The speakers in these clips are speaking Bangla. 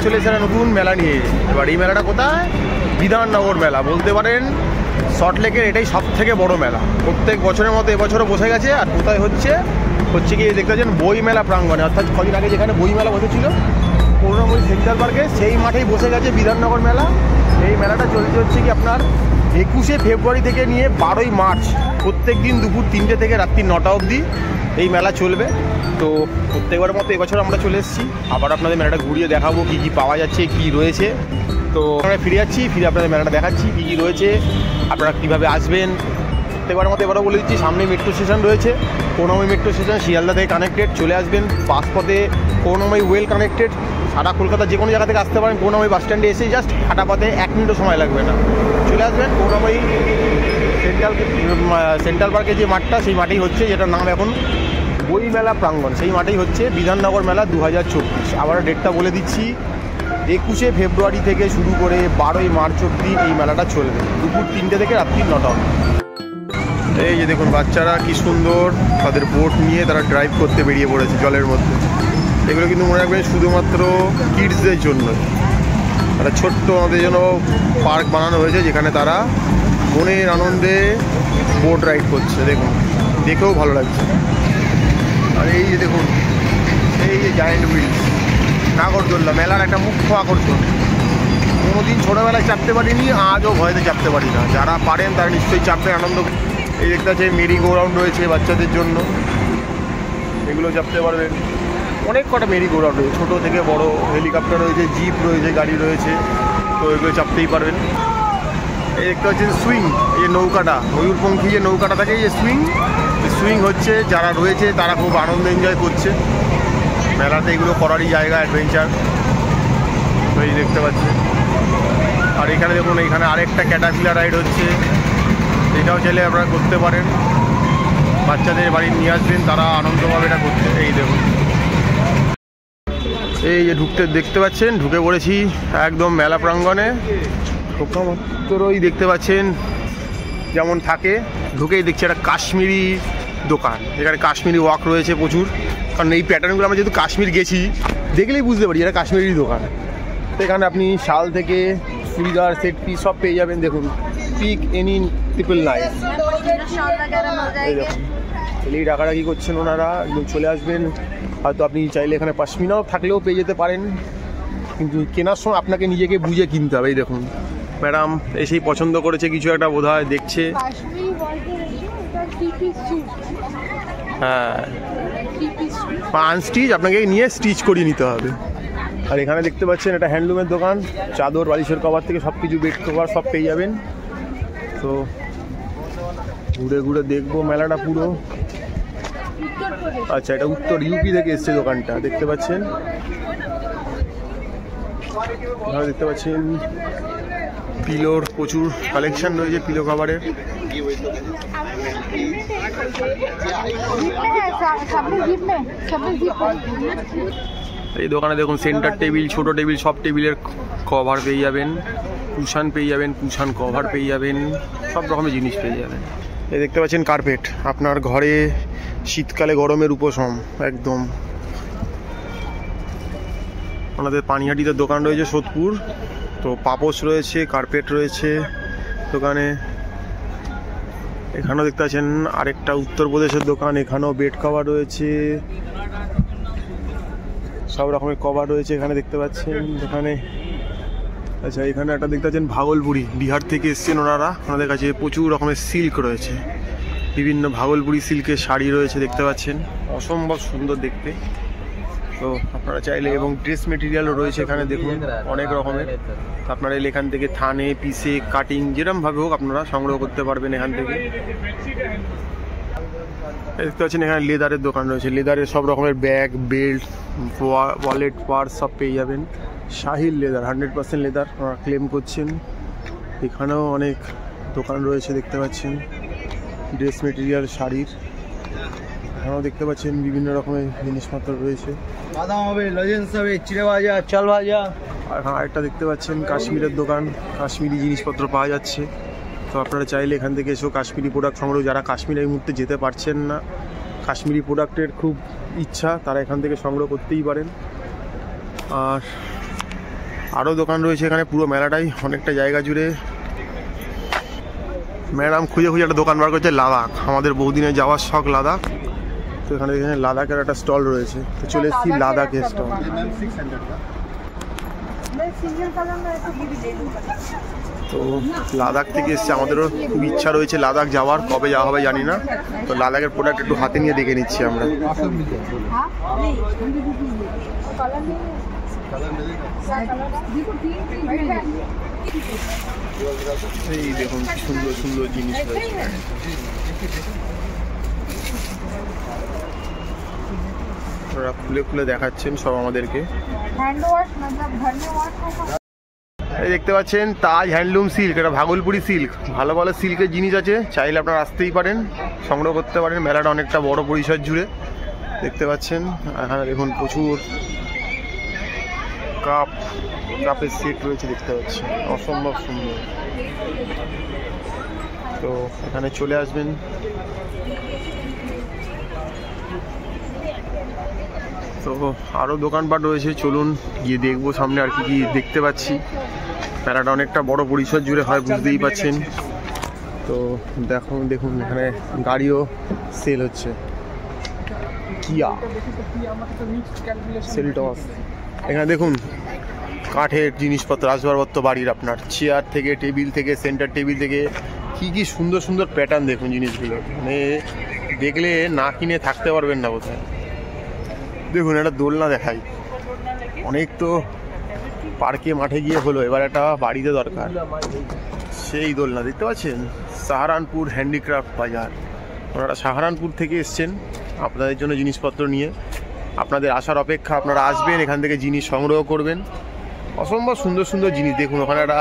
চলে এসে নতুন মেলা নিয়ে। এবার এই মেলাটা কোথায়? বিধাননগর মেলা বলতে পারেন সল্টলেকের এটাই সব থেকে বড় মেলা। প্রত্যেক বছরের মতো এবছরও বসে গেছে। আর কোথায় হচ্ছে কি দেখতে পাচ্ছেন বই মেলা প্রাঙ্গণে, অর্থাৎ কদিন আগে যেখানে বই মেলা বসেছিল করুণাময়ী সেন্ট্রাল পার্কে, সেই মাঠেই বসে গেছে বিধাননগর মেলা। এই মেলাটা চলছে হচ্ছে কি আপনার 21শে ফেব্রুয়ারি থেকে নিয়ে 12ই মার্চ, প্রত্যেক দিন দুপুর 3টে থেকে রাত্রি 9টা অবধি এই মেলা চলবে। তো প্রত্যেকবারের মতো এবছর আমরা চলে এসেছি, আবার আপনাদের মেলাটা ঘুরিয়ে দেখাবো কী কী পাওয়া যাচ্ছে, কী রয়েছে। তো আমরা ফিরে যাচ্ছি, ফিরে আপনাদের মেলাটা দেখাচ্ছি কী কী রয়েছে, আপনারা কীভাবে আসবেন। প্রত্যেকবারের মতো এবারও বলে দিচ্ছি, সামনে মেট্রো স্টেশন রয়েছে, করুণাময়ী মেট্রো স্টেশন শিয়ালদা থেকে কানেক্টেড, চলে আসবেন। পাসপথে করুণাময়ী ওয়েল কানেক্টেড, সারা কলকাতা যে কোনো জায়গা থেকে আসতে পারেন। করুণাময়ী বাস স্ট্যান্ডে এসে জাস্ট হাঁটা পথে 1 মিনিটও সময় লাগবে না, চলে আসবেন। করুণাময়ী সেন্ট্রাল পার্কে যে মাঠটা, সেই মাঠেই হচ্ছে, যেটার নাম এখন বই মেলা প্রাঙ্গণ, সেই মাঠেই হচ্ছে বিধাননগর মেলা 2024। আবার ডেটটা বলে দিচ্ছি, 21শে ফেব্রুয়ারি থেকে শুরু করে 12ই মার্চ অবধি এই মেলাটা চলবে, দুপুর 3টে থেকে রাত্রি 9টা। এই যে দেখুন বাচ্চারা কি সুন্দর তাদের বোট নিয়ে তারা ড্রাইভ করতে বেরিয়ে পড়েছে জলের মধ্যে। এগুলো কিন্তু মনে রাখবেন শুধুমাত্র কিডসদের জন্য। একটা ছোট্ট আমাদের জন্য পার্ক বানানো হয়েছে, যেখানে তারা মনের আনন্দে বোট রাইড করছে। দেখুন, দেখেও ভালো লাগছে। আর এই যে দেখুন, এই যে জায়েন্ট হুইল নাগরদোল্লা, মেলার একটা মুখ্য আকর্ষণ। কোনোদিন ছোটোবেলায় চাপতে পারিনি, আজও ভয়তে চাপতে পারি না। যারা পারেন তারা নিশ্চয়ই চাপবে, আনন্দ। এই দেখতে আছে মেরি গো রাউন্ড রয়েছে বাচ্চাদের জন্য, এগুলো চাপতে পারবেন। অনেক কটা মেরি গো রাউন্ড রয়েছে, ছোটো থেকে বড়। হেলিকপ্টার রয়েছে, জিপ রয়েছে, গাড়ি রয়েছে, তো এগুলো চাপতেই পারবেন। এই দেখতে পাচ্ছেন সুইং, এই যে নৌকাটা, ময়ূরপঙ্খী যে নৌকাটা থাকে, এই যে সুইং হচ্ছে, যারা রয়েছে তারা খুব আনন্দ এনজয় করছে। মেলাতে এগুলো করারই জায়গা, অ্যাডভেঞ্চার। তো এই দেখতে পাচ্ছেন। আর এখানে দেখুন, এখানে আরেকটা ক্যাটারপিলার রাইড হচ্ছে, এটাও চাইলে আপনারা করতে পারেন। বাচ্চাদের বাড়ি নিয়ে আসবেন, তারা আনন্দ পাবে এটা করতে। এই দেখুন, এই যে দেখতে পাচ্ছেন, ঢুকে পড়েছি একদম মেলা প্রাঙ্গণে। ওই দেখতে পাচ্ছেন যেমন থাকে, ঢুকেই দেখছি একটা কাশ্মীরি দোকান। এখানে কাশ্মীরি ওয়াক রয়েছে প্রচুর, কারণ এই প্যাটার্নগুলো আমরা যেহেতু কাশ্মীর গেছি, দেখলেই বুঝতে পারি এটা কাশ্মীরি দোকান। তো এখানে আপনি শাল থেকে চুড়িদার, সেট পিস সব পেয়ে যাবেন। দেখুন, পিক এনি 999। এই দেখুন, এই ডাকাডাকি করছেন ওনারা, একদম চলে আসবেন। হয়তো আপনি চাইলে এখানে পশমিনাও থাকলেও পেয়ে যেতে পারেন, কিন্তু কেনার সময় আপনাকে নিজেকে বুঝে কিনতে হবে। এই দেখুন, ম্যাডাম এসেই পছন্দ করেছে কিছু একটা, বোধ হয় দেখছে। হ্যাঁ, আনস্টিচ, আপনাকে নিয়ে স্টিচ করিয়ে নিতে হবে। আর এখানে দেখতে পাচ্ছেন এটা হ্যান্ডলুমের দোকান, চাদর, বালিশের কভার থেকে সব কিছু, বেড কভার সব পেয়ে যাবেন। তো ঘুরে ঘুরে দেখবো মেলাটা পুরো। আচ্ছা, এটা উত্তর ইউপি থেকে এসছে দোকানটা, দেখতে পাচ্ছেন। এখানে দেখতে পাচ্ছেন পিলোর প্রচুর কালেকশন রয়েছে, পিলো কভারের। এই দোকানে দেখুন সেন্টার টেবিল, ছোট টেবিল, সব টেবিলের কভার পেয়ে যাবেন, কুশান পেয়ে যাবেন, কুশান কভার পেয়ে যাবেন, সব রকমের জিনিস পেয়ে যাবেন। এই দেখতে পাচ্ছেন কার্পেট, আপনার ঘরে শীতকালে গরমের উপশম একদম। আমাদের পানিহাটিতে দোকান রয়েছে সোদপুর, তো পাপোশ রয়েছে, কার্পেট রয়েছে দোকানে। এখানেও দেখতে পাচ্ছেন আরেকটা উত্তরপ্রদেশের দোকান, এখানেও বেড কভার রয়েছে, সব রকমের কভার রয়েছে এখানে দেখতে পাচ্ছেন দোকানে। আচ্ছা, এখানে একটা দেখতে পাচ্ছেন ভাগলপুরি, বিহার থেকে এসছেন ওনারা, ওনাদের কাছে প্রচুর রকমের সিল্ক রয়েছে, বিভিন্ন ভাগলপুরি সিল্কের শাড়ি রয়েছে দেখতে পাচ্ছেন, অসম্ভব সুন্দর দেখতে। তো আপনারা চাইলে, এবং ড্রেস মেটেরিয়ালও রয়েছে এখানে দেখুন অনেক রকমের। আপনারা এখান থেকে থানে, পিসে, কাটিং, যেরকমভাবে হোক আপনারা সংগ্রহ করতে পারবেন এখান থেকে। দেখতে পাচ্ছেন এখানে লেদারের দোকান রয়েছে, লেদারের সব রকমের ব্যাগ, বেল্ট, ওয়ালেট, পার্স সব পেয়ে যাবেন। শাহিল লেদার, 100% লেদার ওনারা ক্লেম করছেন। এখানেও অনেক দোকান রয়েছে দেখতে পাচ্ছেন, ড্রেস মেটেরিয়াল, শাড়ির। এখানেও দেখতে পাচ্ছেন বিভিন্ন রকমের জিনিসপত্র রয়েছে, বাদাম হবে, লজেন্স হবে, চিড়ে ভাজা, চাল ভাজা। আর এখানে আরেকটা দেখতে পাচ্ছেন কাশ্মীরের দোকান, কাশ্মীরি জিনিসপত্র পাওয়া যাচ্ছে। তো আপনারা চাইলে এখান থেকে এসেও কাশ্মীরি প্রোডাক্ট সংগ্রহ, যারা কাশ্মীর এই মুহূর্তে যেতে পারছেন না, কাশ্মীরি প্রোডাক্টের খুব ইচ্ছা, তারা এখান থেকে সংগ্রহ করতেই পারেন। আর আরও দোকান রয়েছে এখানে পুরো মেলাটাই, অনেকটা জায়গা জুড়ে। ম্যাডাম খুঁজে খুঁজে একটা দোকান বার করছে, লাদাখ। আমাদের বহুদিনে যাওয়ার শখ লাদাখ, তো এখানে লাদাখের একটা স্টল রয়েছে। তো চলে এসেছি লাদাখের স্টল। তো লাদাখ থেকে এসছে, আমাদেরও খুব ইচ্ছা রয়েছে লাদাখ যাওয়ার, কবে যাওয়া হবে জানি না। তো লাদাখের প্রোডাক্ট একটু হাতে নিয়ে দেখে নিচ্ছি আমরা। এই দেখুন সুন্দর সুন্দর জিনিস রয়েছে, ওরা খুলে খুলে দেখাচ্ছেন সব আমাদেরকে। এই দেখতে পাচ্ছেন তাজ হ্যান্ডলুম সিল্ক, এটা ভাগলপুরি সিল্ক। ভালো ভালো সিল্কের জিনিস আছে, চাইলে আপনারা আসতেই পারেন, সংগ্রহ করতে পারেন। মেলাটা অনেকটা বড় পরিসর জুড়ে দেখতে পাচ্ছেন। এখানে দেখুন প্রচুর কাপের সেট রয়েছে দেখতে পাচ্ছেন, অসম্ভব সুন্দর। তো এখানে চলে আসবেন। তো আরও দোকানপাট রয়েছে, চলুন গিয়ে দেখবো সামনে আর কি কি দেখতে পাচ্ছি। মেলাটা অনেকটা বড় পরিসর জুড়ে হয়, বুঝতেই পাচ্ছেন। তো দেখুন এখানে গাড়িও সেল হচ্ছে, কিয়া সেলটস। এখানে দেখুন কাঠের জিনিসপত্র, আসবাবপত্র বাড়ির, আপনার চেয়ার থেকে, টেবিল থেকে, সেন্টার টেবিল থেকে, কি সুন্দর সুন্দর প্যাটার্ন দেখুন জিনিসগুলো, মানে দেখলে না কিনে থাকতে পারবেন না কোথায়। দেখুন একটা দোলনা দেখাই, অনেক তো পার্কে মাঠে গিয়ে হলো, এবার একটা বাড়িতে দরকার। সেই দোলনা দেখতে পাচ্ছেন, সাহারানপুর হ্যান্ডিক্রাফট বাজার। ওনারা সাহারানপুর থেকে এসছেন আপনাদের জন্য জিনিসপত্র নিয়ে। আপনাদের আসার অপেক্ষা, আপনারা আসবেন, এখান থেকে জিনিস সংগ্রহ করবেন। অসম্ভব সুন্দর সুন্দর জিনিস দেখুন। ওখানে একটা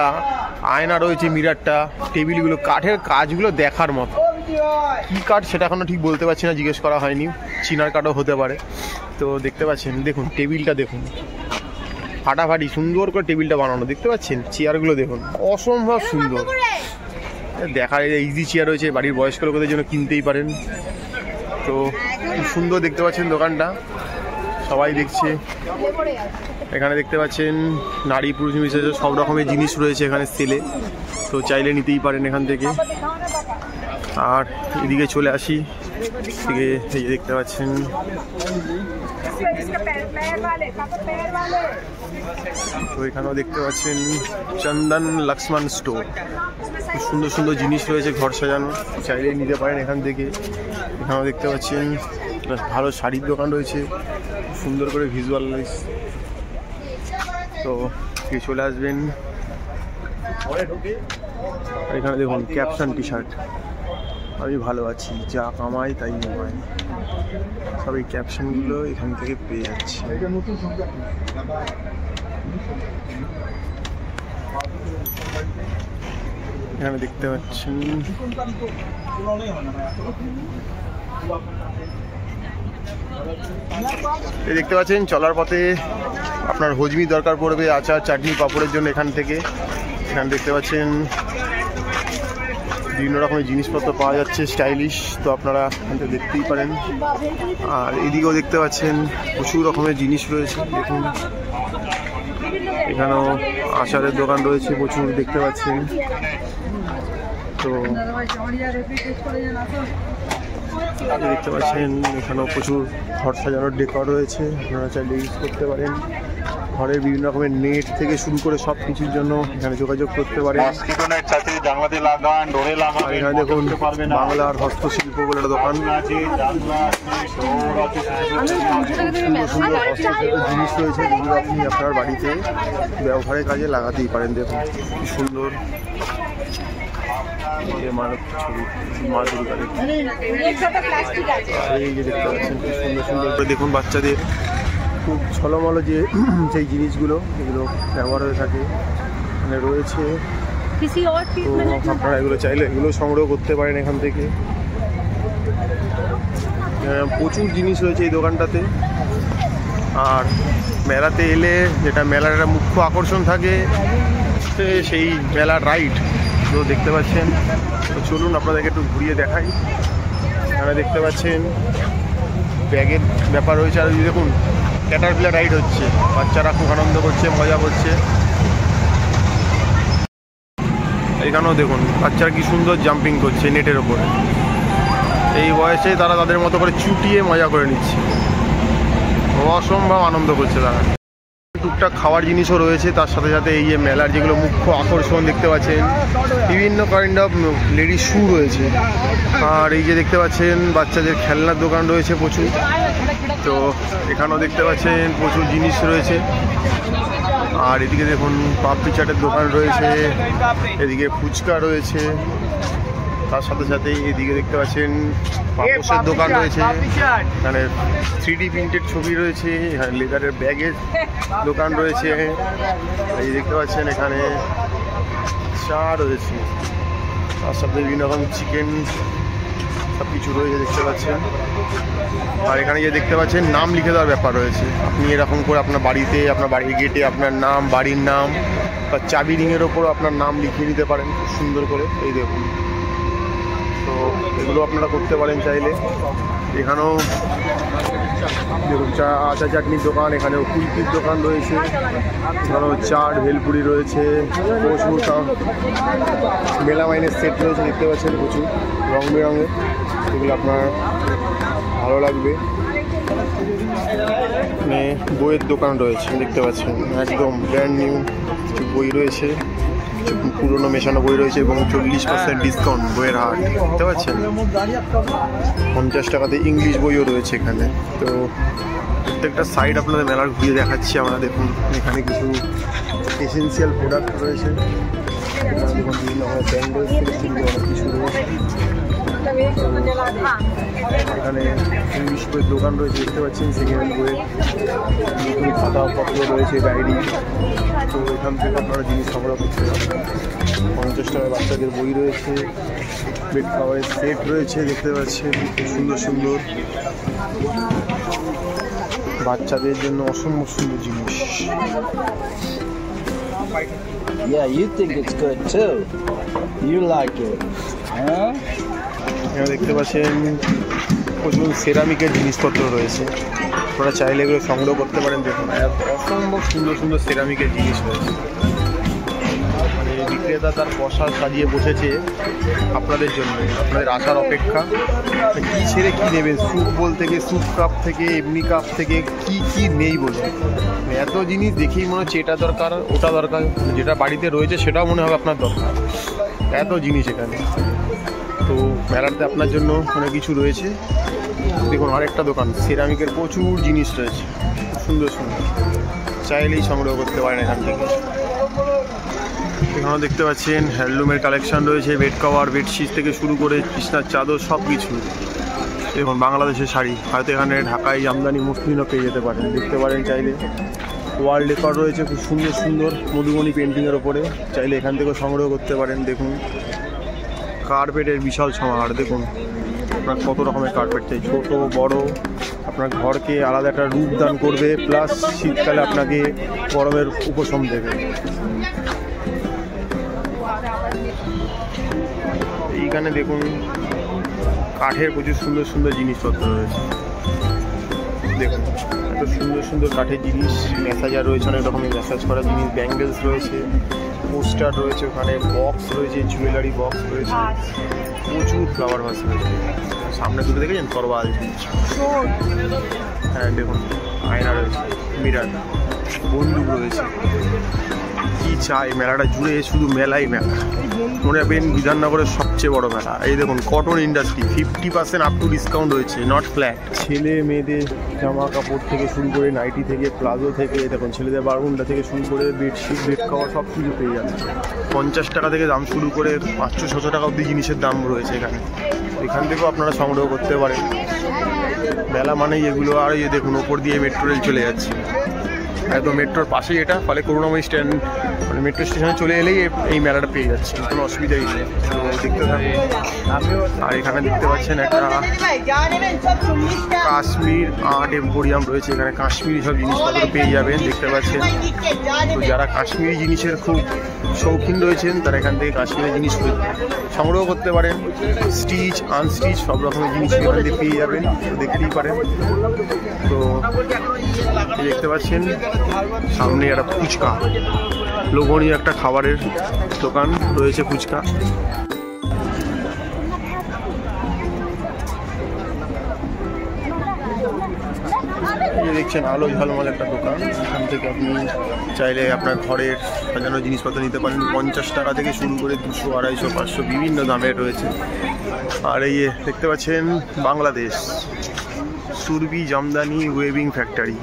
আয়না রয়েছে, মিরারটা, টেবিলগুলো, কাঠের কাজগুলো দেখার মতো। কী কাঠ সেটা এখনও ঠিক বলতে পারছি না, জিজ্ঞেস করা হয়নি, চিনার কাঠও হতে পারে। তো দেখতে পাচ্ছেন, দেখুন টেবিলটা দেখুন, ফাটাফাটি সুন্দর করে টেবিলটা বানানো দেখতে পাচ্ছেন। চেয়ারগুলো দেখুন, অসম্ভব সুন্দর দেখার। ইজি চেয়ার রয়েছে, বাড়ির বয়স্ক লোকদের জন্য কিনতেই পারেন। তো খুব সুন্দর দেখতে পাচ্ছেন দোকানটা, সবাই দেখছে। এখানে দেখতে পাচ্ছেন নারী পুরুষ মিশে সব রকমের জিনিস রয়েছে এখানে সেলে, তো চাইলে নিতেই পারেন এখান থেকে। আর এদিকে চলে আসি, এদিকে এই দেখতে পাচ্ছেন তো এখানেও দেখতে পাচ্ছেন চন্দন লক্ষ্মণ স্টোর। খুব সুন্দর সুন্দর জিনিস রয়েছে ঘর সাজানো, চাইলেই নিতে পারেন এখান থেকে। এখানেও দেখতে পাচ্ছেন ভালো শাড়ির দোকান রয়েছে, সুন্দর করে ভিজুয়ালাইজ। তো চলে আসবেন। এখানে দেখুন ক্যাপশন টি শার্ট, আমি ভালো আছি, যা কামাই তাই কামাই, সব এই ক্যাপশনগুলো এখান থেকে পেয়ে যাচ্ছে। এখানে দেখতে পাচ্ছেন দেখতে পাচ্ছেন চলার পথে আপনার হজমি দরকার পড়বে, আচার চাটনি পাঁপড়ের জন্য এখান থেকে। এখানে দেখতে পাচ্ছেন বিভিন্ন রকমের জিনিসপত্র পাওয়া যাচ্ছে স্টাইলিশ, তো আপনারা এখান থেকে দেখতেই পারেন। আর এদিকেও দেখতে পাচ্ছেন প্রচুর রকমের জিনিস রয়েছে, দেখুন এখানেও আচারের দোকান রয়েছে প্রচুর দেখতে পাচ্ছেন। তো দেখতে পাচ্ছেন এখানেও প্রচুর ঘর সাজানোর ডেকর রয়েছে, আপনারা চাইলে ইউজ করতে পারেন। ঘরের বিভিন্ন রকমের নেট থেকে শুরু করে সব কিছুর জন্য এখানে যোগাযোগ করতে পারেন। এখানে দেখুন বাংলার হস্তশিল্প বলে একটা দোকান, সুন্দর সুন্দর হস্তশিল্পের জিনিস রয়েছে যেগুলো আপনি আপনার বাড়িতে ব্যবহারের কাজে লাগাতেই পারেন। দেখুন কি সুন্দর মা দুর্গা, এই যে দেখতে পাচ্ছেন খুব সুন্দর সুন্দর করে দেখুন বাচ্চাদের খুব ছলমলো যেই জিনিসগুলো এগুলো ব্যবহার হয়ে থাকে এখানে রয়েছে। তো আপনারা এগুলো চাইলে এগুলো সংগ্রহ করতে পারেন এখান থেকে। প্রচুর জিনিস রয়েছে এই দোকানটাতে। আর মেলাতে এলে যেটা মেলার একটা মুখ্য আকর্ষণ থাকে সেই মেলার রাইড, তো দেখতে পাচ্ছেন। তো চলুন আপনাদেরকে একটু ঘুরিয়ে দেখাই। এখানে দেখতে পাচ্ছেন ব্যাগের ব্যাপার রয়েছে, আর দেখুন ক্যাটারপিলার রাইড হচ্ছে, বাচ্চারা খুব আনন্দ করছে, মজা করছে। এখানেও দেখুন বাচ্চারা কি সুন্দর জাম্পিং করছে নেটের ওপরে। এই বয়সে তারা তাদের মতো করে চুটিয়ে মজা করে নিচ্ছে, অসম্ভব আনন্দ করছে তারা। টুকটাক খাওয়ার জিনিসও রয়েছে, তার সাথে সাথে এই যে মেলার যেগুলো মুখ্য আকর্ষণ দেখতে পাচ্ছেন, বিভিন্ন কাইন্ড অফ লেডিস শু রয়েছে। আর এই যে দেখতে পাচ্ছেন বাচ্চাদের খেলনার দোকান রয়েছে প্রচুর। তো এখানেও দেখতে পাচ্ছেন প্রচুর জিনিস রয়েছে। আর এদিকে দেখুন পাপড়ি চাটের দোকান রয়েছে, এদিকে ফুচকা রয়েছে, তার সাথে সাথে এদিকে দেখতে পাচ্ছেন পাপোশের দোকান রয়েছে, এখানে 3D প্রিন্টেড ছবি রয়েছে, এখানে লেদারের ব্যাগের দোকান রয়েছে, এই দেখতে পাচ্ছেন এখানে চা রয়েছে, তার সাথে বিভিন্ন রকম চিকেন সব কিছু রয়েছে দেখতে পাচ্ছেন। আর এখানে যে দেখতে পাচ্ছেন নাম লিখে দেওয়ার ব্যাপার রয়েছে, আপনি এরকম করে আপনার বাড়িতে, আপনার বাড়ির গেটে আপনার নাম, বাড়ির নাম বা চাবি রিংয়ের ওপর আপনার নাম লিখিয়ে দিতে পারেন খুব সুন্দর করে। এই দেখুন, তো এগুলো আপনারা করতে পারেন চাইলে। এখানেও দেখুন চা আচা চাটনির দোকান, এখানেও কুলফির দোকান রয়েছে, এখানেও চাট ভেলপুরি রয়েছে, প্রচুর মেলামাইনের সেট রয়েছে দেখতে পাচ্ছেন, প্রচুর রং বেরঙের, এগুলো আপনার ভালো লাগবে। মানে বইয়ের দোকান রয়েছে দেখতে পাচ্ছেন, একদম ব্র্যান্ড নিউ কিছু বই রয়েছে, কিছু পুরোনো মেশানো বই রয়েছে এবং 40% ডিসকাউন্ট বইয়ের হাট দেখতে পাচ্ছেন। 50 টাকাতে ইংলিশ বইও রয়েছে এখানে। তো প্রত্যেকটা সাইড আপনাদের মেলার ঘুরিয়ে দেখাচ্ছি আমরা। দেখুন এখানে কিছু এসেন্সিয়াল প্রোডাক্ট রয়েছে, দেখুন বিভিন্ন রকমের ব্যান্ডেজ থেকে শুরু করে অনেক কিছু রয়েছে। এখানে ইংলিশ বইয়ের দোকান রয়েছে দেখতে পাচ্ছেন, সেকেন্ড হ্যান্ড বইয়ের নতুন খাতাপত্র রয়েছে, ডায়েরি। তো এখান থেকে আপনারা জিনিস সংগ্রহ করতে পারেন। 50 টাকার বাচ্চাদের বই রয়েছে, বেড খাবারের সেট রয়েছে দেখতে পাচ্ছেন, খুব সুন্দর সুন্দর বাচ্চাদের জন্য অসম্ভব সুন্দর জিনিস। Yeah, you think it's good too. You like it, huh? এখানে দেখতে পাচ্ছেন প্রচুর সেরামিকের জিনিসপত্র রয়েছে, আপনারা চাইলে এগুলো সংগ্রহ করতে পারেন। দেখুন অসম্ভব সুন্দর সুন্দর সেরামিকের জিনিস রয়েছে। মানে বিক্রেতা তার পসরা সাজিয়ে বসেছে আপনাদের জন্য, আপনাদের আসার অপেক্ষা। কী ছেড়ে কী নেবেন, স্যুপ বোল থেকে, স্যুপ কাপ থেকে, এমনি কাপ থেকে, কি কি নেই বলুন। এত জিনিস দেখেই মনে হচ্ছে এটা দরকার ওটা দরকার, যেটা বাড়িতে রয়েছে সেটাও মনে হবে আপনার দরকার, এত জিনিস এখানে। তো মেলাতে আপনার জন্য অনেক কিছু রয়েছে। দেখুন আরেকটা দোকান, সেরামিকের প্রচুর জিনিস রয়েছে, সুন্দর সুন্দর, চাইলেই সংগ্রহ করতে পারেন এখান থেকে। এখানেও দেখতে পাচ্ছেন হ্যান্ডলুমের কালেকশন রয়েছে, বেড কভার, বেডশিট থেকে শুরু করে বিছনার চাদর সব কিছু। দেখুন বাংলাদেশের শাড়ি, হয়তো এখানে ঢাকায় আমদানি মুসলিমও পেয়ে যেতে পারেন, দেখতে পারেন চাইলে। ওয়াল ডেকর রয়েছে খুব সুন্দর সুন্দর মধুবনী পেন্টিংয়ের ওপরে, চাইলে এখান থেকেও সংগ্রহ করতে পারেন। দেখুন কার্পেটের বিশাল সমাহার, দেখুন আপনার কত রকমের কার্পেট চাই, ছোট বড়, আপনার ঘরকে আলাদা একটা রূপ দান করবে, প্লাস শীতকালে আপনাকে গরমের উপশম দেবে। এইখানে দেখুন কাঠের প্রচুর সুন্দর সুন্দর জিনিসপত্র রয়েছে, দেখুন এত সুন্দর সুন্দর কাঠের জিনিস, ম্যাসাজার রয়েছে, অনেক রকমের ম্যাসাজ করা জিনিস, ব্যাঙ্গেলস রয়েছে, পোস্টার রয়েছে, ওখানে বক্স রয়েছে, জুয়েলারি বক্স রয়েছে, প্রচুর ফ্লাওয়ার ভাস রয়েছে। সামনে দুটো দেখেছেন তরবাল, হ্যাঁ দেখুন আয়না রয়েছে, মিরার, বন্দুক রয়েছে। কি চাই মেলাটা জুড়ে, শুধু মেলাই মেলা, মনে রাখবেন বিধাননগরের সবচেয়ে বড় মেলা। এই দেখুন cotton industry 50% up to discount রয়েছে, নট ফ্ল্যাট। ছেলে মেয়েদের জামা কাপড় থেকে শুরু করে, নাইটি থেকে, প্লাজো থেকে, দেখুন ছেলেদের বারমুন্ডা থেকে শুরু করে বেডশিট, বেড কভার সব কিছু পেয়ে যাচ্ছে। 50 টাকা থেকে দাম শুরু করে 500-600 টাকা অবধি জিনিসের দাম রয়েছে এখানে, এখান থেকেও আপনারা সংগ্রহ করতে পারেন। মেলা মানেই এগুলো। আর এই দেখুন ওপর দিয়ে মেট্রো রেল চলে যাচ্ছে, একদম মেট্রোর পাশেই এটা, ফলে করুণাময়ী স্ট্যান্ড মানে মেট্রো স্টেশনে চলে এলেই এই মেলাটা পেয়ে যাচ্ছে, কোনো অসুবিধাই নেই। তো দেখতে থাকুন। আর এখানে দেখতে পাচ্ছেন একটা কাশ্মীর আর্ট এম্পোরিয়াম রয়েছে, এখানে কাশ্মীরি সব জিনিসপত্র পেয়ে যাবেন দেখতে পাচ্ছেন। তো যারা কাশ্মীরি জিনিসের খুব শৌখিন রয়েছেন তারা এখান থেকে কাশ্মীরের জিনিস সংগ্রহ করতে পারেন। স্টিচ আনস্টিচ সব রকমের জিনিস এখান থেকে পেয়ে যাবেন, দেখতেই পারেন। তো দেখতে পাচ্ছেন সামনে একটা ফুচকা, লোভনীয় একটা খাবারের দোকান রয়েছে ফুচকা। দেখছেন আলো ঝলমল একটা দোকান, এখান থেকে আপনি চাইলে আপনার ঘরের সাজানো জিনিসপত্র নিতে পারেন। 50 টাকা থেকে শুরু করে 200, 250, 500 বিভিন্ন দামের রয়েছে। আর এই দেখতে পাচ্ছেন বাংলাদেশ সুরভি জামদানি ওয়েভিং ফ্যাক্টরি।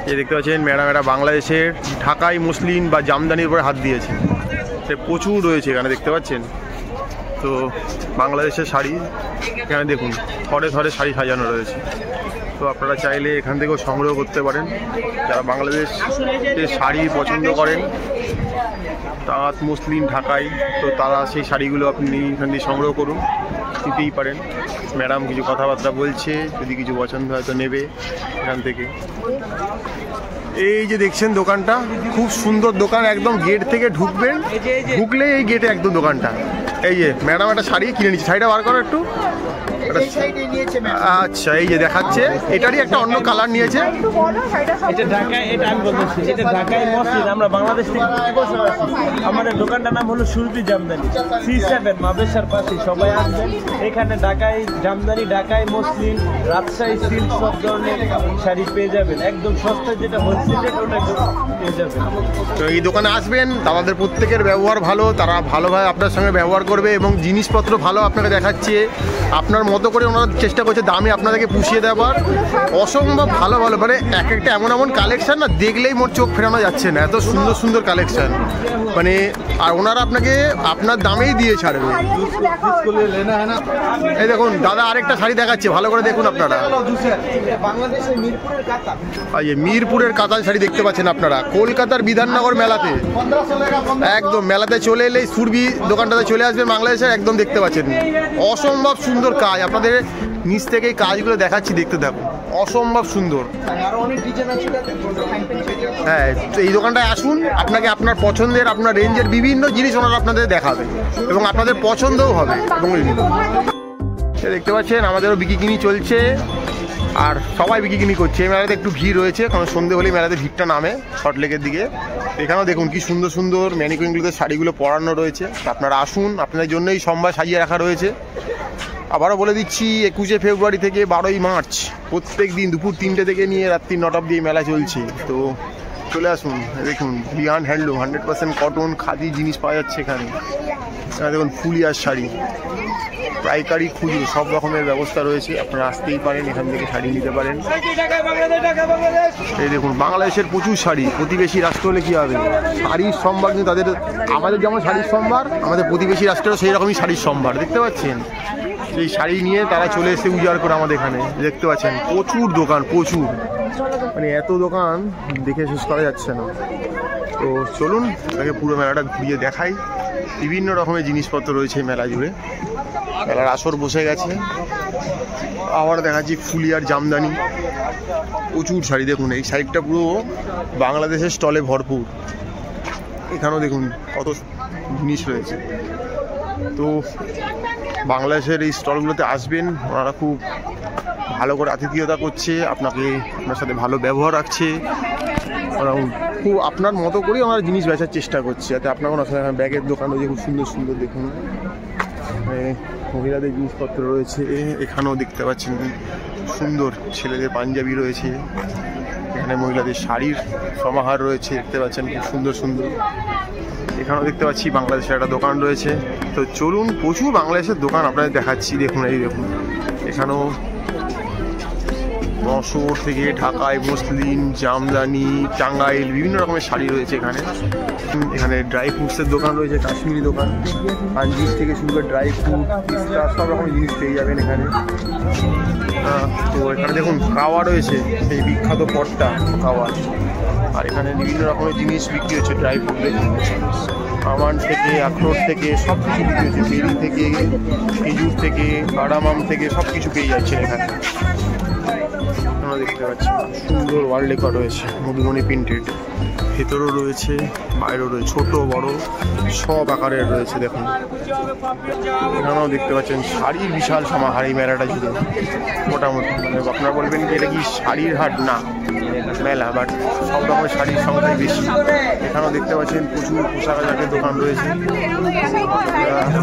এই দেখতে পাচ্ছেন ম্যাডাম এটা বাংলাদেশের ঢাকাই মসলিন বা জামদানির উপরে হাত দিয়েছে, সে প্রচুর রয়েছে এখানে দেখতে পাচ্ছেন। তো বাংলাদেশের শাড়ি এখানে দেখুন থরে থরে শাড়ি সাজানো রয়েছে। তো আপনারা চাইলে এখান থেকেও সংগ্রহ করতে পারেন। যারা বাংলাদেশের শাড়ি পছন্দ করেন, তাঁত মসলিন ঢাকাই, তো তারা সেই শাড়িগুলো আপনি এখান থেকে সংগ্রহ করুন, নিতেই পারেন। ম্যাডাম কিছু কথাবার্তা বলছে, যদি কিছু পছন্দ হয় তো নেবে এখান থেকে। এই যে দেখছেন দোকানটা খুব সুন্দর দোকান, একদম গেট থেকে ঢুকবেন, ঢুকলে এই গেটে একদম দোকানটা। এই যে ম্যাডাম একটা শাড়ি কিনে নিচ্ছে, শাড়িটা বার করো একটু। আচ্ছা এই যে দেখাচ্ছে, এটারই একটা অন্য কালার নিয়েছে। এটা ঢাকায়, এটা আমি বলতেছি, এটা ঢাকায় মসলিন। আমরা বাংলাদেশ থেকে আমাদের দোকানটার নাম হলো সুরভি জামদানি, C7 মাবেশার পাশে। সবাই আসবেন এখানে। ঢাকায় জামদানি, ঢাকায় মসলিন, রাজশাহী সিল্ক সব ধরনের শাড়ি পেয়ে যাবেন একদম সস্তা, যেটা হোলসেল রেট ওটা পেয়ে যাবেন। তো এই দোকানে আসবেন, দাদাদের প্রত্যেকের ব্যবহার ভালো, তারা ভালোভাবে আপনার সঙ্গে ব্যবহার করবে এবং জিনিসপত্র ভালো আপনাকে দেখাচ্ছে। আপনার মতো করে ওনারা চেষ্টা করছে দামে আপনাদেরকে পুষিয়ে দেওয়ার। অসম্ভব ভালো ভালো, মানে এক একটা এমন এমন কালেকশন না, দেখলেই মোট চোখ ফেরানো যাচ্ছে না, এত সুন্দর সুন্দর কালেকশন মানে। আর ওনারা আপনাকে আপনার দামেই দিয়ে ছাড়বে। এই দেখুন দাদা আরেকটা শাড়ি দেখাচ্ছে, ভালো করে দেখুন আপনারা। মিরপুরের কাতান শাড়ি দেখতে পাচ্ছেন আপনারা, কলকাতার বিধাননগর মেলাতে, একদম মেলাতে চলে এলেই সুরভি দোকানটাতে চলে আসবেন বাংলাদেশের, একদম দেখতে পাচ্ছেন। অসম্ভব সুন্দর কাজ, আপনাদের নিচ থেকে এই কাজগুলো দেখাচ্ছি, দেখতে থাকুন, অসম্ভব সুন্দর। হ্যাঁ, তো এই দোকানটায় আসুন, আপনাকে আপনার পছন্দের, আপনার রেঞ্জের বিভিন্ন জিনিস ওনারা আপনাদের দেখাবে এবং আপনাদের পছন্দও হবে। দেখতে পাচ্ছেন আমাদেরও বিকিকিনি চলছে, আর সবাই বিকিকিনি করছে। এই মেলাতে একটু ভিড় রয়েছে, কারণ সন্ধে হলেই মেলাতে ভিড়টা নামে সল্টলেকের দিকে। এখানেও দেখুন কি সুন্দর সুন্দর ম্যানিকুইনগুলোতে শাড়িগুলো পরানো রয়েছে। আপনারা আসুন, আপনাদের জন্যই সম্ভার সাজিয়ে রাখা রয়েছে। আবারও বলে দিচ্ছি, 21শে ফেব্রুয়ারি থেকে 12ই মার্চ প্রত্যেক দিন দুপুর 3টে থেকে নিয়ে রাত্রি 9টা অবধি এই মেলা চলছে। তো চলে আসুন। দেখুন রিহান হ্যান্ডলুম, 100% কটন খাদি জিনিস পাওয়া যাচ্ছে এখানে। দেখুন ফুলিয়ার শাড়ি, পাইকারি খুচরো সব রকমের ব্যবস্থা রয়েছে, আপনারা আসতেই পারেন, এখান থেকে শাড়ি নিতে পারেন। এই দেখুন বাংলাদেশের প্রচুর শাড়ি, প্রতিবেশী রাষ্ট্র হলে কী হবে, শাড়ির সম্ভার কিন্তু তাদের, আমাদের যেমন শাড়ির সম্ভার, আমাদের প্রতিবেশী রাষ্ট্রেরও সেই রকমই শাড়ির সম্ভার। দেখতে পাচ্ছেন সেই শাড়ি নিয়ে তারা চলে এসে উজাড় করে আমাদের এখানে। দেখতে পাচ্ছেন প্রচুর দোকান, প্রচুর, মানে এত দোকান দেখে শেষ করা যাচ্ছে না। তো চলুন তাকে পুরো মেলাটা ঘুরিয়ে দেখাই। বিভিন্ন রকমের জিনিসপত্র রয়েছে মেলা জুড়ে, মেলার আসর বসে গেছে। আবার দেখাচ্ছি ফুলিয়ার জামদানি, প্রচুর শাড়ি। দেখুন এই সাইডটা পুরো বাংলাদেশের স্টলে ভরপুর। এখানেও দেখুন কত জিনিস রয়েছে। তো বাংলাদেশের এই স্টলগুলোতে আসবেন, ওনারা খুব ভালো করে আতিথেয়তা করছে, আপনাকে আপনার সাথে ভালো ব্যবহার রাখছে। ওরা খুব আপনার মতো করেই ওনারা জিনিস বেচার চেষ্টা করছে, যাতে আপনার কোনো ব্যাগের দোকান রয়েছে খুব সুন্দর সুন্দর। দেখুন মহিলাদের জিনিসপত্র রয়েছে, এখানেও দেখতে পাচ্ছেন সুন্দর ছেলেদের পাঞ্জাবি রয়েছে, এখানে মহিলাদের শাড়ির সমাহার রয়েছে, দেখতে পাচ্ছেন খুব সুন্দর সুন্দর। এখানেও দেখতে পাচ্ছি বাংলাদেশের একটা দোকান রয়েছে। তো চলুন প্রচুর বাংলাদেশের দোকান আপনাদের দেখাচ্ছি। দেখুন এই দেখুন এখানেও মশোর থেকে ঢাকায় মসলিন, জামদানি, টাঙ্গাইল বিভিন্ন রকমের শাড়ি রয়েছে এখানে। এখানে ড্রাই ফ্রুটসের দোকান রয়েছে, কাশ্মীরি দোকান, আঞ্জিস থেকে শুরু করে ড্রাই ফ্রুট, পিস্তা সব রকমের জিনিস পেয়ে যাবেন এখানে। তো এখানে দেখুন কাওয়া রয়েছে, সেই বিখ্যাত পটটা কাওয়া। আর এখানে বিভিন্ন রকমের জিনিস বিক্রি হচ্ছে, ড্রাই ফ্রুটের আমান থেকে, আখরোট থেকে সব কিছু বিক্রি হচ্ছে, বেরি থেকে, খেজুর থেকে, কাড়ামাম থেকে সব কিছু পেয়ে যাচ্ছে এখানে। দেখতে পাচ্ছি সুন্দর ওয়ার্ল্ড রেকর্ড রয়েছে, মধুবনী প্রিন্টেড। ভেতরও রয়েছে, বাইরেও রয়েছে, ছোট বড় সব আকারের রয়েছে। দেখুন এখানেও দেখতে পাচ্ছেন শাড়ির বিশাল সমাহার এই মেলাটা জুড়ে। মোটামুটি মানে আপনারা বলবেন কি এটা কি শাড়ির হাট? না, মেলা, বাট সব রকমের শাড়ির সংখ্যাই বেশি। এখানেও দেখতে পাচ্ছেন প্রচুর পোশাক আশাকের দোকান রয়েছে।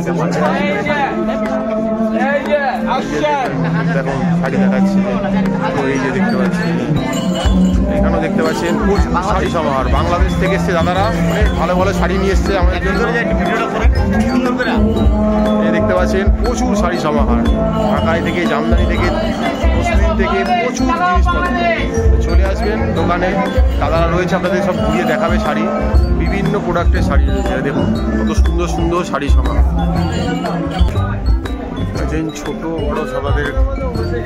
দেখুন শাড়ি দেখাচ্ছে, তো এই যে দেখতে পাচ্ছেন এখানেও দেখতে পাচ্ছেন প্রচুর শাড়ি সমাহার। বাংলাদেশ থেকে এসছে দাদারা, অনেক ভালো ভালো শাড়ি নিয়ে এসছে আমাদের জন্য। এই দেখতে পাচ্ছেন প্রচুর শাড়ি সমাহার, ঢাকায় থেকে, জামদানি থেকে, মুসলিম থেকে প্রচুর জিনিসপত্র। চলে আসবেন দোকানে, দাদারা রয়েছে, আপনাদের সব ঘুরিয়ে দেখাবে শাড়ি। বিভিন্ন প্রোডাক্টের শাড়ি রয়েছে, দেখুন কত সুন্দর সুন্দর শাড়ি সমাহার। ছোট বড় সবাদের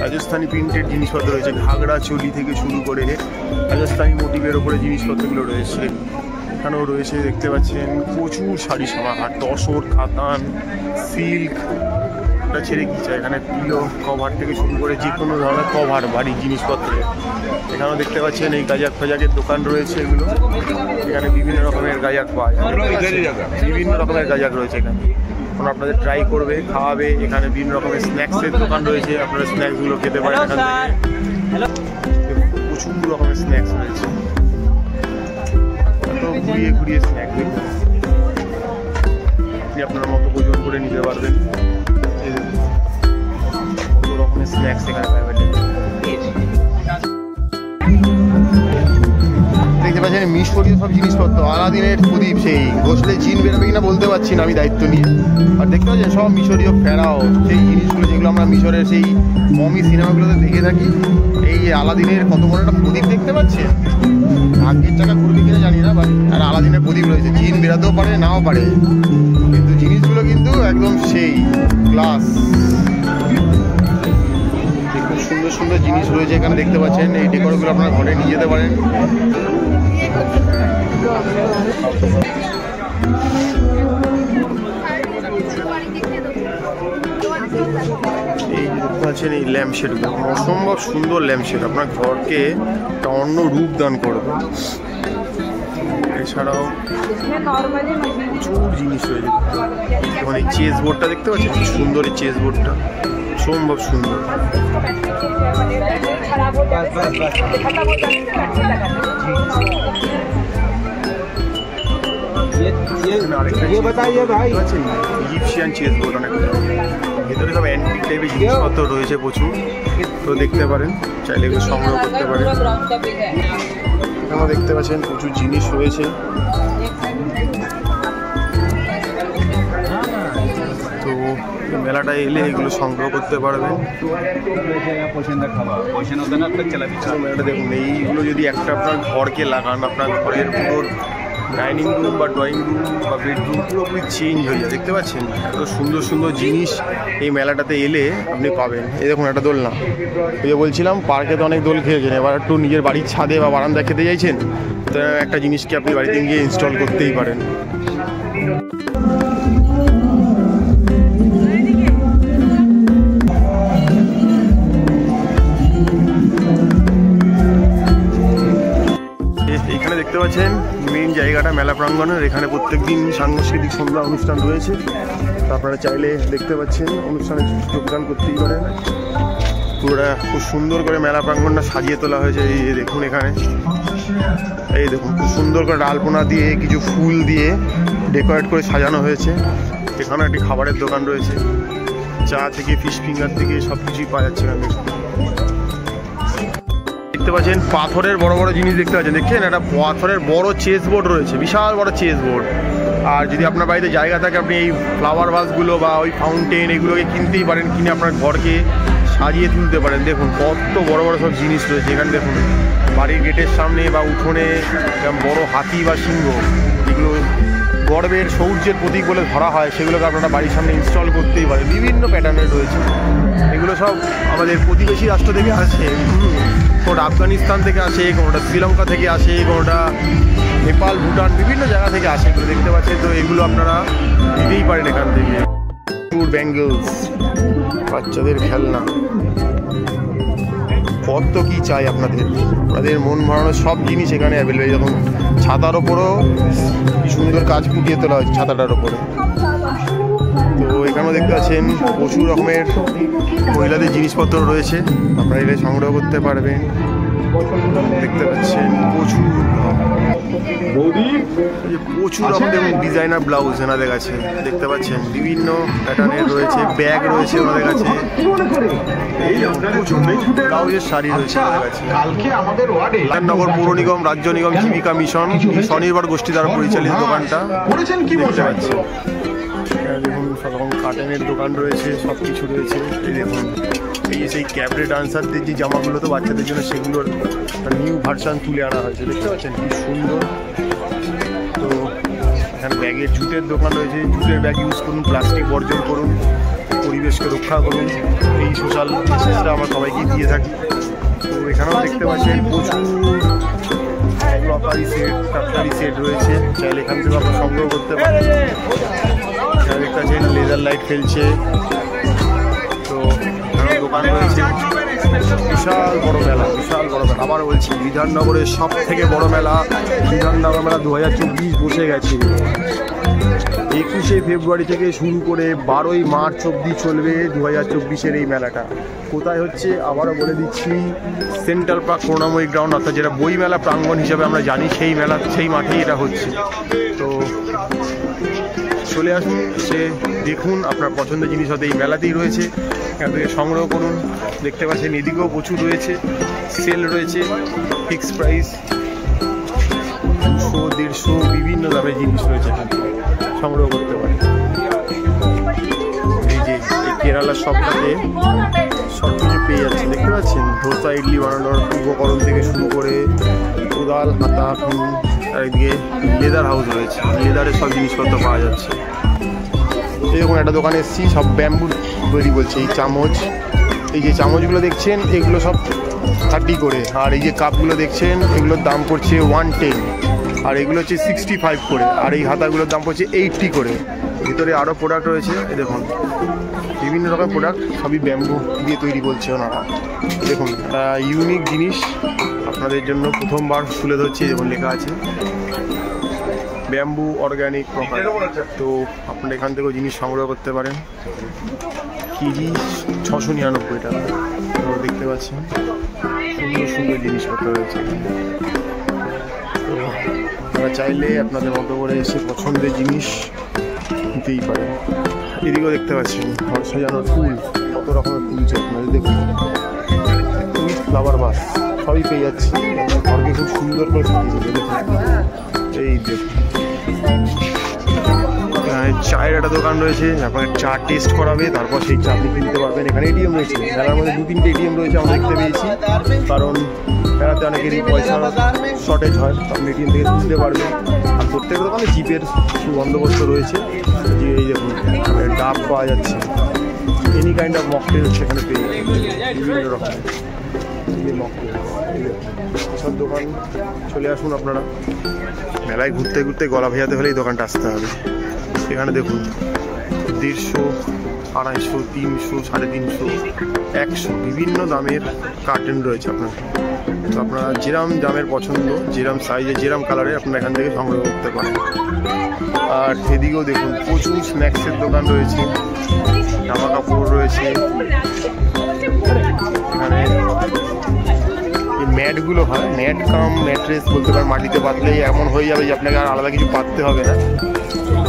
রাজস্থানি প্রিন্টের জিনিসপত্র রয়েছে, ঘাগড়া চুলি থেকে শুরু করে রাজস্থানি মোটিভের ওপরে জিনিসপত্রগুলো রয়েছে। এখানেও রয়েছে দেখতে পাচ্ছেন প্রচুর শাড়ি সমাহার, তসর, কাতান, সিল্ক, এটা ছেড়ে কি চায়, এখানে পিলো কভার থেকে শুরু করে যে কোনো ধরনের কভার বাড়ির জিনিসপত্রে। এখানেও দেখতে পাচ্ছেন এই গাজাক ফাজাকের দোকান রয়েছে, এগুলো এখানে বিভিন্ন রকমের গাজাক পাওয়া যায়, বিভিন্ন রকমের গাজাক রয়েছে এখানে। এখন আপনাদের ট্রাই করবে, খাওয়াবে। এখানে বিভিন্ন রকমের স্ন্যাক্সের দোকান রয়েছে, আপনারা স্ন্যাক্সগুলো খেতে পারেন এখান থেকে। প্রচুর রকমের স্ন্যাক্স রয়েছে, তো ঘুরিয়ে ঘুরিয়ে স্ন্যাক্স দেখুন, আপনি আপনার মতো ওজন করে নিতে পারবেন। কত রকমের স্ন্যাক্স এখানে অ্যাভেলেবেল। দেখতে পাচ্ছেন মিশরীয় সব জিনিসপত্র, আলাদিনের প্রদীপ, সেই ঘষলে জিন বেরোবে কিনা বলতে পারছি না আমি দায়িত্ব নিয়ে। আর দেখতে পাচ্ছেন সব মিশরীয় ফেরাও, সেই জিনিসগুলো যেগুলো আমরা মিশরের সেই মমি সিনেমাগুলোতে দেখে থাকি। এই আলাদিনের কত বড় একটা প্রদীপ দেখতে পাচ্ছেন, ভাগ্যের চাকা ঘুরবে কিনা জানি না, বাট আর আলাদিনের প্রদীপ রয়েছে। জিন বেরাতেও পারে, নাও পারে, কিন্তু জিনিসগুলো কিন্তু একদম সেই ক্লাস। খুব সুন্দর সুন্দর জিনিস রয়েছে এখানে দেখতে পাচ্ছেন। এই ডেকোরগুলো আপনারা ঘরে নিয়ে যেতে পারেন। এই দেখতে পাচ্ছেন এই ল্যাম্পশেডগুলো, অসম্ভব সুন্দর ল্যাম্পশেড, আপনার ঘরকে একটা অন্য রূপ দান করবে। এছাড়াও প্রচুর জিনিস রয়েছে, যেমন এই চেস বোর্ডটা দেখতে পাচ্ছেন, কি সুন্দর এই চেস বোর্ডটা, অসম্ভব সুন্দর। ইজিপশিয়ান চেস বোর্ড অনেকটা, ভেতরে সব অ্যান্টিক টাইপের জিনিসপত্র রয়েছে প্রচুর, তো দেখতে পারেন, চাইলে এগুলো সংগ্রহ করতে পারেন। এখানেও দেখতে পাচ্ছেন প্রচুর জিনিস রয়েছে। তো মেলাটা এলে এগুলো সংগ্রহ করতে পারবেন। মেলাটা দেখুন, এইগুলো যদি একটা আপনার ঘরকে লাগান, আপনার ঘরের পুরো ডাইনিং রুম বা ড্রয়িং রুম বা বেডরুম পুরোপুরি চেঞ্জ হয়ে যায়। দেখতে পাচ্ছেন এত সুন্দর সুন্দর জিনিস এই মেলাটাতে এলে আপনি পাবেন। এই দেখুন একটা দোলনা, ওই যে বলছিলাম পার্কে তো অনেক দোল খেয়েছেন, এবার একটু নিজের বাড়ির ছাদে বা বারান্দা খেতে চাইছেন, তো একটা জিনিসকে আপনি বাড়িতে গিয়ে ইনস্টল করতেই পারেন। এখানে দেখতে পাচ্ছেন মেইন জায়গাটা মেলা প্রাঙ্গণের, এখানে প্রত্যেকদিন সাংস্কৃতিক সন্ধ্যা অনুষ্ঠান রয়েছে, তো আপনারা চাইলে দেখতে পাচ্ছেন অনুষ্ঠানে যোগদান করতেই পারেন। পুরোটা খুব সুন্দর করে মেলা প্রাঙ্গণটা সাজিয়ে তোলা হয়েছে। এই দেখুন এখানে, এই দেখুন খুব সুন্দর করে আলপনা দিয়ে কিছু ফুল দিয়ে ডেকোরেট করে সাজানো হয়েছে। এখানে একটি খাবারের দোকান রয়েছে, চা থেকে ফিশ ফিঙ্গার থেকে সব কিছুই পাওয়া যাচ্ছে এখানে। দেখতে পাচ্ছেন পাথরের বড় বড় জিনিস দেখতে পাচ্ছেন, দেখছেন একটা পাথরের বড় চেস বোর্ড রয়েছে, বিশাল বড় চেস বোর্ড। আর যদি আপনার বাড়িতে জায়গা থাকে, আপনি এই ফ্লাওয়ার ভাসগুলো বা ওই ফাউন্টেন এগুলোকে কিনতেই পারেন, কিনে আপনার ঘরকে সাজিয়ে তুলতে পারেন। দেখুন কত বড় বড় সব জিনিস রয়েছে এখানে। দেখুন বাড়ির গেটের সামনে বা উঠোনে বড় হাতি বা সিংহ, এগুলো গর্বের শৌর্যের প্রতীক বলে ধরা হয়, সেগুলোকে আপনারা বাড়ির সামনে ইনস্টল করতেই পারেন। বিভিন্ন প্যাটার্নের রয়েছে, এগুলো সব আমাদের প্রতিবেশী রাষ্ট্র থেকে আসে, কোনোটা আফগানিস্তান থেকে আসে, কোনোটা শ্রীলঙ্কা থেকে আসে, কোনোটা নেপাল, ভুটান, বিভিন্ন জায়গা থেকে আসে। এগুলো দেখতে পাচ্ছেন, তো এগুলো আপনারা নিতেই পারেন এখান থেকে। ব্যাঙ্গলস, বাচ্চাদের খেলনা, কত কি চাই আপনাদের মন ভরানোর সব জিনিস এখানে অ্যাভেলেবেল। যখন ছাতার ওপরও কি সুন্দর কাজ ফুটিয়ে তোলা হয়েছে ছাতাটার ওপরে। তো এখানেও দেখতে পাচ্ছেন প্রচুর রকমের মহিলাদের জিনিসপত্র রয়েছে, আপনারা এলে সংগ্রহ করতে পারবেন। দেখতে পাচ্ছেন প্রচুর রকমের ডিজাইনার ব্লাউজ এনাদের কাছে। দেখতে পাচ্ছেন বিভিন্ন প্যাটার্নের রয়েছে, ব্যাগ রয়েছে ওনাদের কাছে, প্রচুর ব্লাউজের শাড়ি রয়েছে ওনাদের কাছে। বিধাননগর পৌর নিগম, রাজ্য নিগম, জীবিকা মিশন, স্বনির্ভর গোষ্ঠী দ্বারা পরিচালিত দোকানটা দেখতে পাচ্ছেন। দেখুন সব রকম কার্টেনের দোকান রয়েছে, সব কিছু রয়েছে। এই দেখুন এই যে সেই ক্যাবরে ডান্সারদের যে জামাগুলো তো বাচ্চাদের জন্য, সেগুলোর নিউ ভার্সান তুলে আনা হয়েছে। দেখতে পাচ্ছেন কি সুন্দর। তো এখানে ব্যাগের জুটের দোকান রয়েছে, জুটের ব্যাগ ইউজ করুন, প্লাস্টিক বর্জন করুন, পরিবেশকে রক্ষা করুন, এই সোশ্যাল মেসেজটা আমরা সবাইকে দিয়ে থাকি। তো এখানেও দেখতে পাচ্ছেন প্রচুর লতারি সেট, কাটলারি সেট রয়েছে, চাইলে এখান থেকে আপনারা সংগ্রহ করতে পারেন। এখানে দেখতে পাচ্ছেন লেজার লাইট ফেলছে। তো এখানেও দোকান রয়েছে, বিশাল বড় মেলা, বিশাল বড় মেলা। আবার বলছি বিধাননগরের সব থেকে বড় মেলা বিধাননগর মেলা 2024 বসে গেছে। 21শে ফেব্রুয়ারি থেকে শুরু করে 12ই মার্চ অবধি চলবে 2024-এর এই মেলাটা। কোথায় হচ্ছে আবারও বলে দিচ্ছি, সেন্ট্রাল পার্ক করুণাময়ী গ্রাউন্ড, অর্থাৎ যেটা বইমেলা প্রাঙ্গণ হিসাবে আমরা জানি, সেই মেলা, সেই মাঠেই এটা হচ্ছে। তো চলে আসুন, সে দেখুন, আপনার পছন্দের জিনিস হয়তো এই মেলাতেই রয়েছে, এখান থেকে সংগ্রহ করুন। দেখতে পাচ্ছেন এদিকেও প্রচুর রয়েছে, সেল রয়েছে, ফিক্স প্রাইস 200, 150 বিভিন্ন দামের জিনিস রয়েছে, এখানে সংগ্রহ করতে পারেন। এই যে এই কেরালার সবটাতে সব কিছু পেয়ে যাচ্ছে, দেখতে পাচ্ছেন ধোসা ইডলি বানানোর উপকরণ থেকে শুরু করে কোদাল, হাতা, আর এদিকে লেদার হাউস রয়েছে, লেদারের সব জিনিসপত্র পাওয়া যাচ্ছে। এরকম একটা দোকানে এসেছি, সব ব্যাম্বুর তৈরি বলছে। এই চামচ, এই যে চামচগুলো দেখছেন এগুলো সব 30 করে, আর এই যে কাপগুলো দেখছেন এগুলোর দাম পড়ছে 110, আর এগুলো হচ্ছে 65 করে, আর এই হাতাগুলোর দাম পড়ছে 80 করে। ভিতরে আরও প্রোডাক্ট রয়েছে, দেখুন বিভিন্ন রকম প্রোডাক্ট, সবই ব্যাম্বু দিয়ে তৈরি বলছে ওনারা। দেখুন ইউনিক জিনিস আপনাদের জন্য প্রথমবার তুলে ধরছি। যেমন লেখা আছে ব্যাম্বু অর্গ্যানিক প্রপার্টি। তো আপনারা এখান থেকেও জিনিস সংগ্রহ করতে পারেন। কেজি 699 টাকা। তো দেখতে পাচ্ছেন সুন্দর সুন্দর জিনিসপত্র রয়েছে। তো আপনারা চাইলে আপনাদের মতো করে এসে পছন্দের জিনিস নিতেই পারেন। এদিকেও দেখতে পাচ্ছেন ঘর সাজানোর ফুল, কত রকমের ফুল আপনাদের দেখুন, উইথ ফ্লাওয়ার বাস সবই পেয়ে যাচ্ছি। ঘরকে খুব সুন্দর করে সাজিয়েছে দেখুন। এই দেখুন চায়ের একটা দোকান রয়েছে, আপনাকে চা টেস্ট করাবে, তারপর সেই চা আপনি কিনতে পারবেন। এখানে এটিএম রয়েছে, মেলার মধ্যে 2-3টে এটিএম রয়েছে আমরা দেখতে পেয়েছি, কারণ মেলাতে অনেকেরই পয়সা শর্টেজ হয়, তো আপনি এটিএম থেকে তুলতে পারবেন। আর প্রত্যেকের দোকানে জিপের সুবন্দোবস্ত রয়েছে। যে এই দেখুন ডাব পাওয়া যাচ্ছে, এনি কাইন্ড অফ মকটেল সেখানে পেয়ে যাচ্ছে, বিভিন্ন রকমের মকটেল। সব দোকান চলে আসুন আপনারা, মেলায় ঘুরতে ঘুরতে গলা ভেজাতে হলে এই দোকানটা আসতে হবে। এখানে দেখুন 150, 250, 300, 350, 100 বিভিন্ন দামের কার্টেন রয়েছে আপনার। তো আপনারা যেরম দামের পছন্দ, যেরম সাইজে, যেরম কালারে আপনারা এখান থেকে সংগ্রহ করতে পারেন। আর এদিকেও দেখুন প্রচুর স্ন্যাক্সের দোকান রয়েছে, জামা কাপড় রয়েছে। এখানে ম্যাটগুলো হয়, ম্যাট কাম ম্যাট্রেস বলতে পারেন, মাটিতে পাতলেই এমন হয়ে যাবে যে আপনাকে আর আলাদা কিছু পাততে হবে না।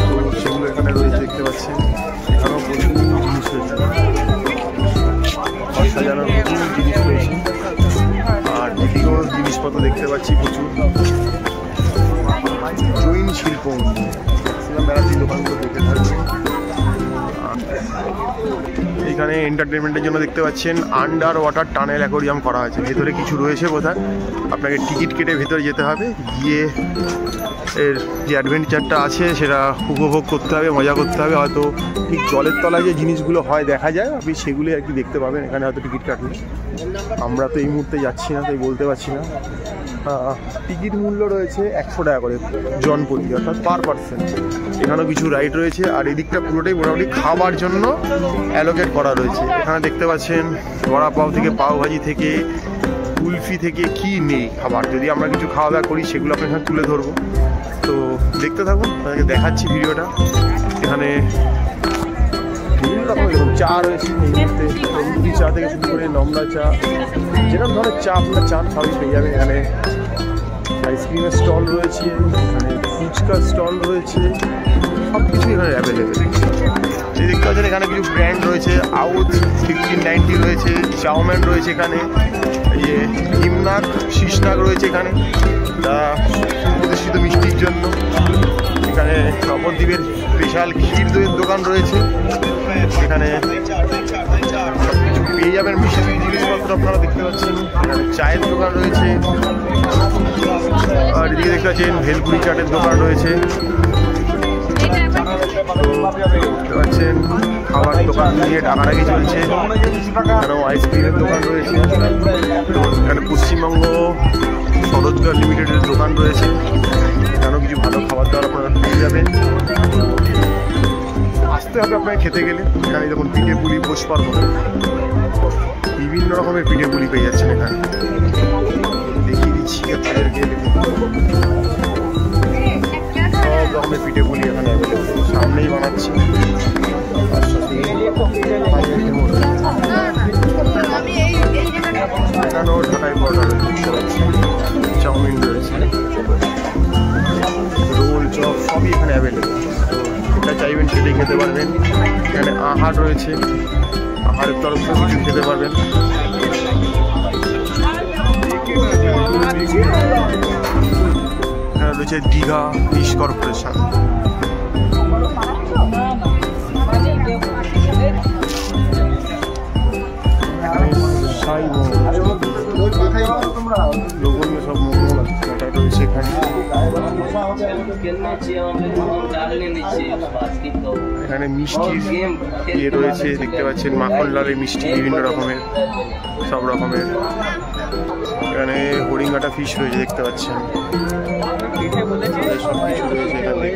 তো সেগুলো এখানে রয়েছে, দেখতে পাচ্ছেন। এখানেও প্রচুর জিনিস রয়েছে, সাজানোর প্রচুর জিনিস রয়েছে। আর এদিকেও জিনিসপত্র দেখতে পাচ্ছি প্রচুর। জৈন শিল্প মেলার দোকানগুলো দেখে থাকবে। এখানে এন্টারটেনমেন্টের জন্য দেখতে পাচ্ছেন আন্ডার ওয়াটার টানেল অ্যাকোয়ারিয়াম করা আছে। ভেতরে কিছু রয়েছে বোধহয়, আপনাকে টিকিট কেটে ভেতরে যেতে হবে, গিয়ে এর যে অ্যাডভেঞ্চারটা আছে সেটা উপভোগ করতে হবে, মজা করতে হবে। হয়তো ঠিক জলের তলায় যে জিনিসগুলো হয় দেখা যায়, আপনি সেগুলি আর কি দেখতে পাবেন এখানে হয়তো টিকিট কাটলে। আমরা তো এই মুহূর্তে যাচ্ছি না, তাই বলতে পারছি না। টিকিট মূল্য রয়েছে 100 টাকা করে জনপ্রতি, অর্থাৎ পার পার্সন। এখানেও কিছু রাইড রয়েছে, আর এদিকটা পুরোটাই মোটামুটি খাবার জন্য অ্যালোকেট করা রয়েছে। এখানে দেখতে পাচ্ছেন বড়া পাও থেকে পাও ভাজি থেকে কুলফি থেকে কি নেই খাবার, যদি আমরা কিছু খাওয়া দাওয়া করি সেগুলো আপনার এখানে তুলে ধরবো। তো দেখতে থাকুন, আপনাকে দেখাচ্ছি ভিডিওটা। এখানে বিভিন্ন রকমের এরকম চা রয়েছে এই মুহূর্তে, তন্দুরি চা থেকে শুরু করে নম্রা চা, যেরকম ধরনের চা আপনারা চান সবই পেয়ে যাবেন এখানে। আইসক্রিমের স্টল রয়েছে, এখানে ফুচকার স্টল রয়েছে, সব কিছু এখানে অ্যাভেলেবেল। এই দেখতে পাচ্ছেন এখানে কিছু ব্র্যান্ড রয়েছে, আউট 1590 রয়েছে, চাউম্যান রয়েছে এখানে, এই যে হিমনাগ শীষনাগ রয়েছে এখানে, তা প্রতিষ্ঠিত মিষ্টির জন্য। এখানে নবদ্বীপের স্পেশাল ক্ষীর দইয়ের দোকান রয়েছে, এখানে সব কিছু পেয়ে যাবেন মিষ্টি জিনিসপত্র আপনারা দেখতে পাচ্ছেন। এখানে চায়ের দোকান রয়েছে, আর এদিকে দেখতে পাচ্ছেন ভেলপুরি চাটের দোকান রয়েছে। দেখতে পাচ্ছেন খাবার দোকান নিয়ে ডাকাডাকি চলছে, এখানেও আইসক্রিমের দোকান রয়েছে, এখানে পশ্চিমবঙ্গ স্বরোজগার লিমিটেডের দোকান রয়েছে, এখানেও কিছু ভালো খাবার দাবার আপনারা পেয়ে যাবেন। আসতে হবে আপনাকে খেতে গেলে। এখানে যখন পিঠে পুলি পোষ পার্বণ, বিভিন্ন রকমের পিঠে পুলি পেয়ে যাচ্ছেন এখানে, দেখিয়ে দিচ্ছি আপনাদেরকে। সব রকমের পিঠে পুলি এখানে অ্যাভেলেবেল, সামনেই বানাচ্ছি। এখানেও ঢাকাই পরোটা রয়েছে, চাউমিন রয়েছে, রোল চপ সবই এখানে অ্যাভেলেবেল। তো এটা চাইবেন সেটাই খেতে পারবেন। এখানে আহার রয়েছে, আহারের তরফ থেকে কিছু খেতে পারবেন। এখানে রয়েছে দীঘা ফিশ কর্পোরেশন। লোকনীয় সব মোমো এটা রয়েছে এখানে। এখানে মিষ্টির ইয়ে রয়েছে, দেখতে পাচ্ছেন মাখন লালের মিষ্টি বিভিন্ন রকমের, সব রকমের। এখানে হরিঙ্গাটা ফিশ রয়েছে, দেখতে পাচ্ছেন সব কিছু রয়েছে এখানে।